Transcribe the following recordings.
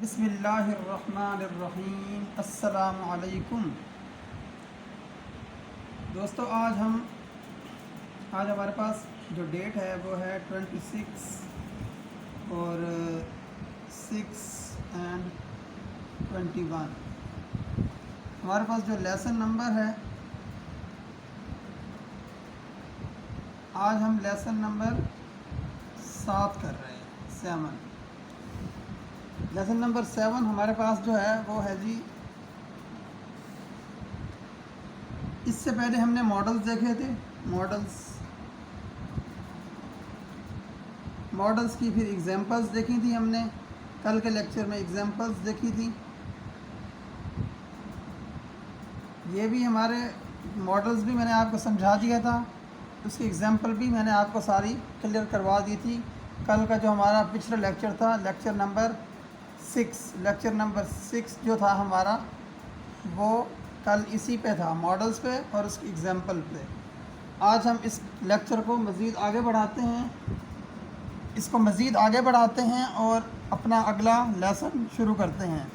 बिस्मिल्लाहिर्रहमानिर्रहीम। अस्सलामु अलैकुम। दोस्तों, आज हमारे पास जो डेट है वो है 26 और 6 एंड 21। हमारे पास जो लेसन नंबर है, आज हम लेसन नंबर 7 कर रहे हैं, 7। लेसन नंबर 7 हमारे पास जो है वो है जी, इससे पहले हमने मॉडल्स देखे थे। मॉडल्स की फिर एग्जांपल्स देखी थी हमने, कल के लेक्चर में एग्जांपल्स देखी थी। ये भी हमारे मॉडल्स भी मैंने आपको समझा दिया था, उसकी एग्जांपल भी मैंने आपको सारी क्लियर करवा दी थी। कल का जो हमारा पिछला लेक्चर था, लेक्चर नंबर 6 जो था हमारा, वो कल इसी पे था, मॉडल्स पे और उसकी एग्जांपल पे। आज हम इस लेक्चर को मज़ीद आगे बढ़ाते हैं और अपना अगला लेसन शुरू करते हैं।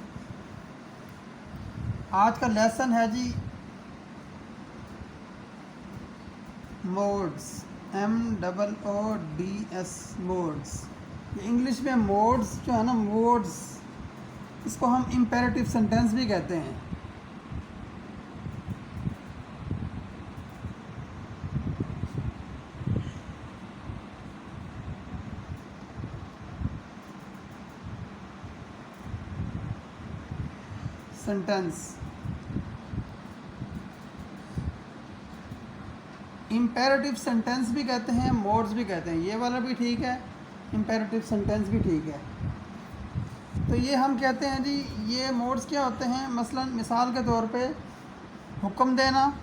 आज का लेसन है जी मोड्स, MOODS, मोड्स। इंग्लिश में मोड्स जो है ना, मोड्स, इसको हम इम्पेरेटिव सेंटेंस भी कहते हैं। इम्पेरेटिव सेंटेंस भी कहते हैं, मोड्स भी कहते हैं। ये वाला भी ठीक है, इम्पेरेटिव सेंटेंस भी ठीक है। तो ये हम कहते हैं जी, ये मोड्स क्या होते हैं? मसलन मिसाल के तौर पे हुक्म देना,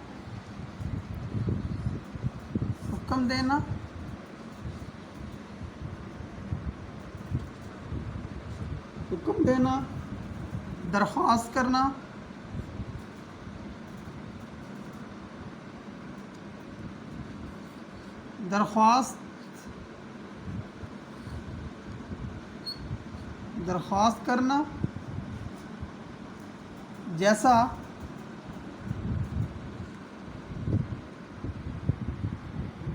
दरख्वास्त करना, दरख्वास्त करना, जैसा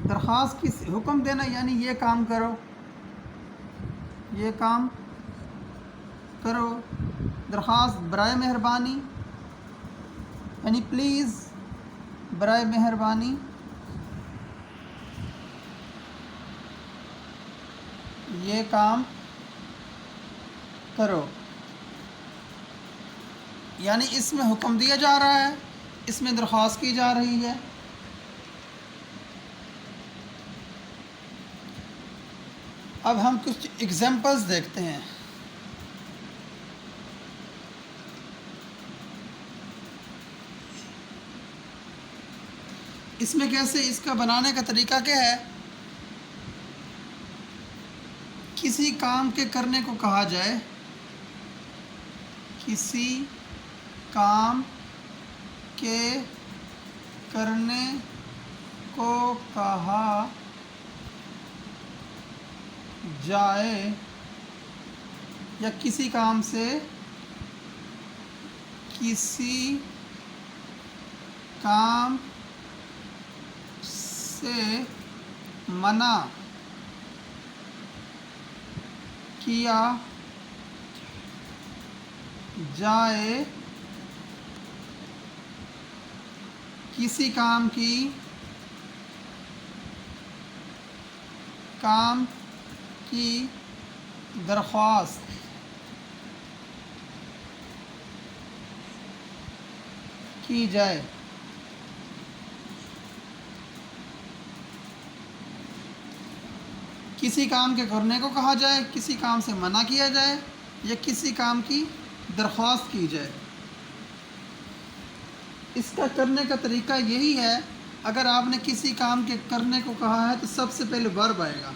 दरख्वास्त की हुक्म देना, यानी ये काम करो, दरख्वास्त बराए मेहरबानी, यानी प्लीज़, बराए मेहरबानी ये काम करो, यानी इसमें हुक्म दिया जा रहा है, इसमें दरख्वास्त की जा रही है। अब हम कुछ एग्जांपल्स देखते हैं। इसमें कैसे, इसका बनाने का तरीका क्या है? किसी काम के करने को कहा जाए, किसी काम के करने को कहा जाए, या किसी काम से किसी काम से मना किया जाए, किसी काम की दरख्वास्त की जाए। किसी काम के करने को कहा जाए, किसी काम से मना किया जाए, या किसी काम की दरख्वास्त की जाए। इसका करने का तरीका यही है, अगर आपने किसी काम के करने को कहा है तो सबसे पहले वर्ब आएगा,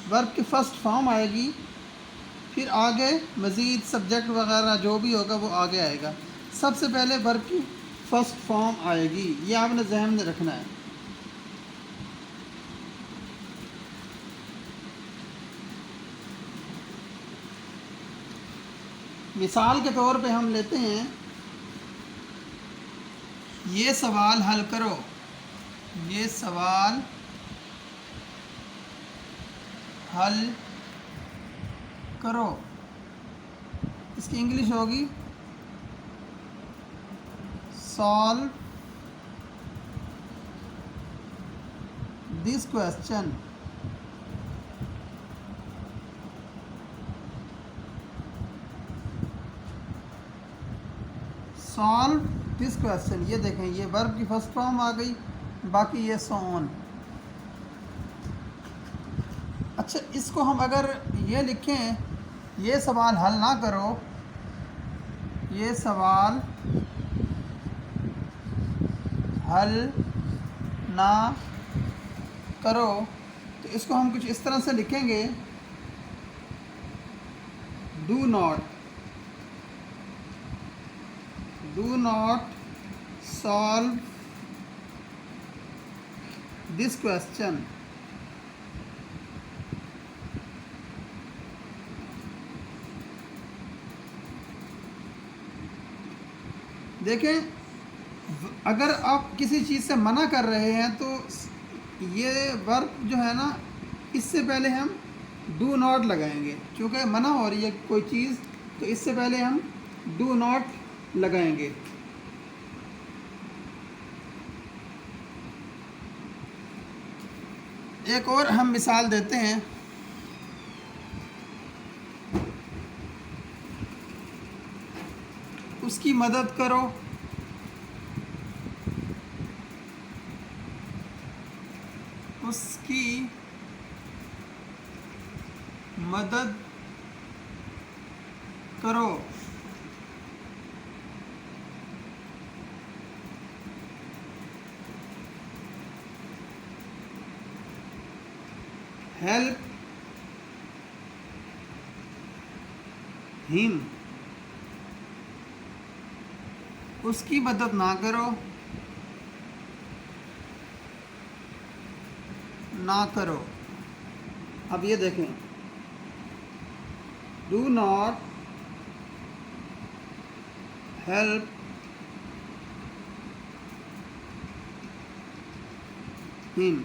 वर्ब की फ़र्स्ट फॉर्म आएगी, फिर आगे मज़ीद सब्जेक्ट वगैरह जो भी होगा वो आगे आएगा। सबसे पहले वर्ब की फ़र्स्ट फॉर्म आएगी, ये आपने ज़हन में रखना है। मिसाल के तौर पे हम लेते हैं, ये सवाल हल करो, ये सवाल हल करो, इसकी इंग्लिश होगी solve this question. Solve this question, ये देखें ये वर्ब की फर्स्ट फॉर्म आ गई, बाकी ये सो ऑन। अच्छा, इसको हम अगर ये लिखें, ये सवाल हल ना करो, ये सवाल हल ना करो, तो इसको हम कुछ इस तरह से लिखेंगे, do not solve this question. देखें, अगर आप किसी चीज़ से मना कर रहे हैं तो ये वर्ब जो है ना, इससे पहले हम डू नॉट लगाएंगे, क्योंकि मना हो रही है कोई चीज़, तो इससे पहले हम डू नॉट लगाएंगे। एक और हम मिसाल देते हैं, उसकी मदद करो, उसकी मदद करो। हेल्प हिम, उसकी मदद ना करो, ना करो। अब ये देखें, डू नॉट हेल्प हिम,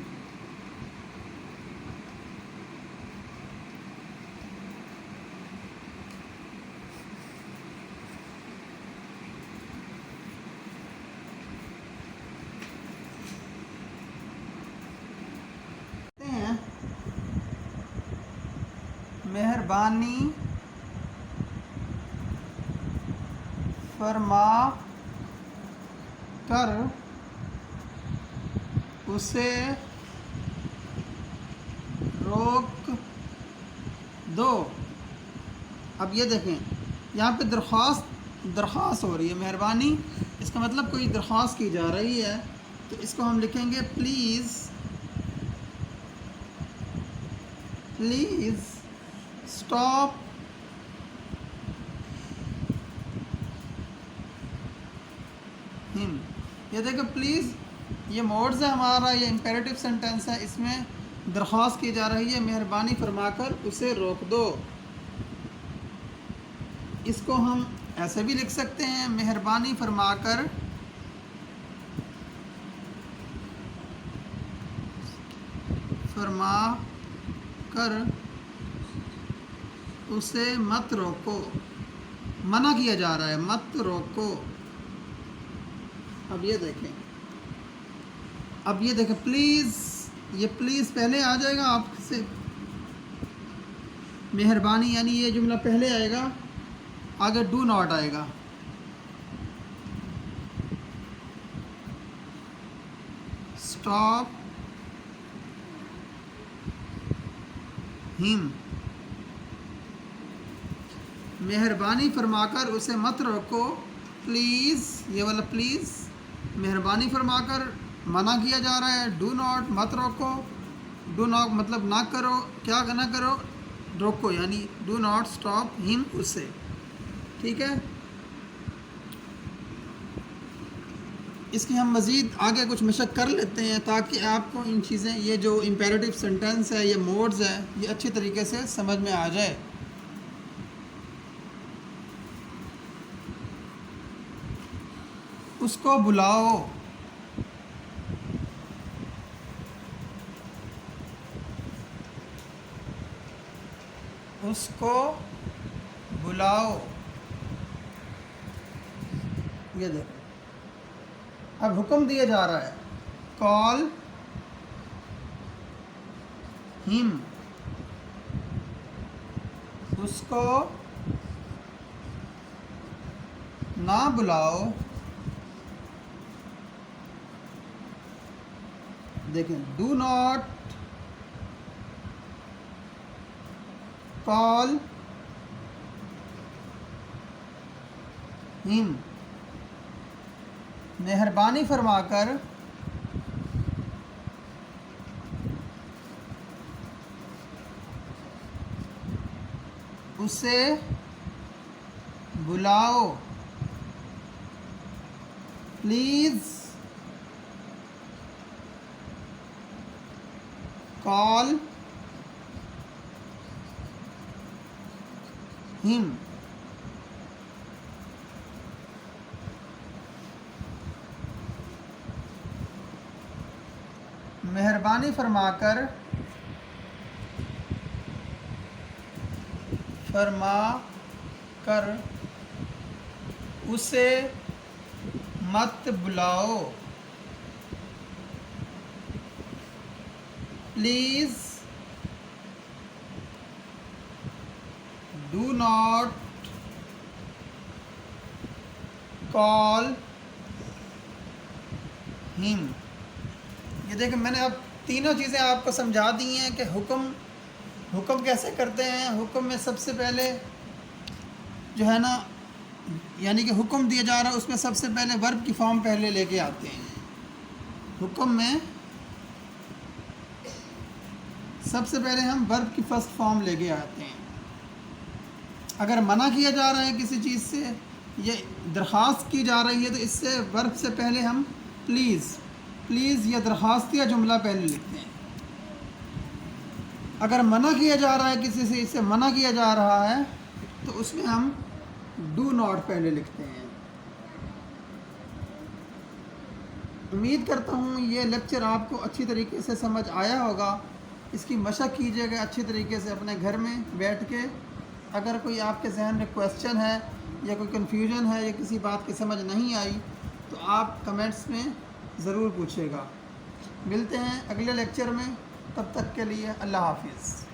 मेहरबानी फरमा कर उसे रोक दो। अब ये देखें, यहाँ पे दरख्वास्त हो रही है, मेहरबानी, इसका मतलब कोई दरख्वास्त की जा रही है, तो इसको हम लिखेंगे प्लीज़ स्टॉप हिम। ये देखो प्लीज़, ये मोड्स है हमारा, ये इम्पेरेटिव सेंटेंस है, इसमें दरख्वास्त की जा रही है, मेहरबानी फरमाकर उसे रोक दो। इसको हम ऐसे भी लिख सकते हैं, मेहरबानी फरमाकर उसे मत रोको, मना किया जा रहा है, मत रोको। अब ये देखें प्लीज़, ये प्लीज़ पहले आ जाएगा आपसे, मेहरबानी यानी ये जुमला पहले आएगा, आगे डू नॉट आएगा। स्टॉप हिम, मेहरबानी फरमाकर उसे मत रोको, प्लीज़, ये वाला प्लीज़ मेहरबानी फरमाकर मना किया जा रहा है, डू नॉट मत रोको, डू नॉट मतलब ना करो, क्या ना करो, रोको, यानी डू नॉट स्टॉप हिम, उससे। ठीक है, इसकी हम मज़ीद आगे कुछ मशक कर लेते हैं ताकि आपको इन चीज़ें, ये जो इम्पेरेटिव सेंटेंस है, ये मोड्स है, ये अच्छी तरीके से समझ में आ जाए। उसको बुलाओ। उसको बुलाओ। ये देखो, अब हुक्म दिया जा रहा है, कॉल हिम, उसको ना बुलाओ। देखें, डू नॉट कॉल हिम, मेहरबानी फरमाकर उसे बुलाओ। Please call him. मेहरबानी फरमाकर उसे मत बुलाओ। Please do not call him. ये देखिए, मैंने अब तीनों चीज़ें आपको समझा दी हैं कि हुक्म कैसे करते हैं। हुक्म में सबसे पहले जो है ना, यानी कि हुक्म दिया जा रहा है उसमें सबसे पहले वर्ब की फॉर्म पहले लेके आते हैं। हुक्म में सबसे पहले हम वर्ब की फर्स्ट फॉर्म लेके आते हैं। अगर मना किया जा रहा है किसी चीज़ से, ये दरख्वास्त की जा रही है, तो इससे वर्ब से पहले हम प्लीज़ या दरख्वास्तिया जुमला पहले लिखते हैं। अगर मना किया जा रहा है किसी से, इससे मना किया जा रहा है, तो उसमें हम डू नॉट पहले लिखते हैं। उम्मीद करता हूँ ये लेक्चर आपको अच्छी तरीके से समझ आया होगा। इसकी मशक कीजिएगा अच्छी तरीके से अपने घर में बैठ के। अगर कोई आपके जहन में क्वेश्चन है या कोई कन्फ्यूजन है या किसी बात की समझ नहीं आई, तो आप कमेंट्स में ज़रूर पूछिएगा। मिलते हैं अगले लेक्चर में, तब तक के लिए अल्लाह हाफिज़।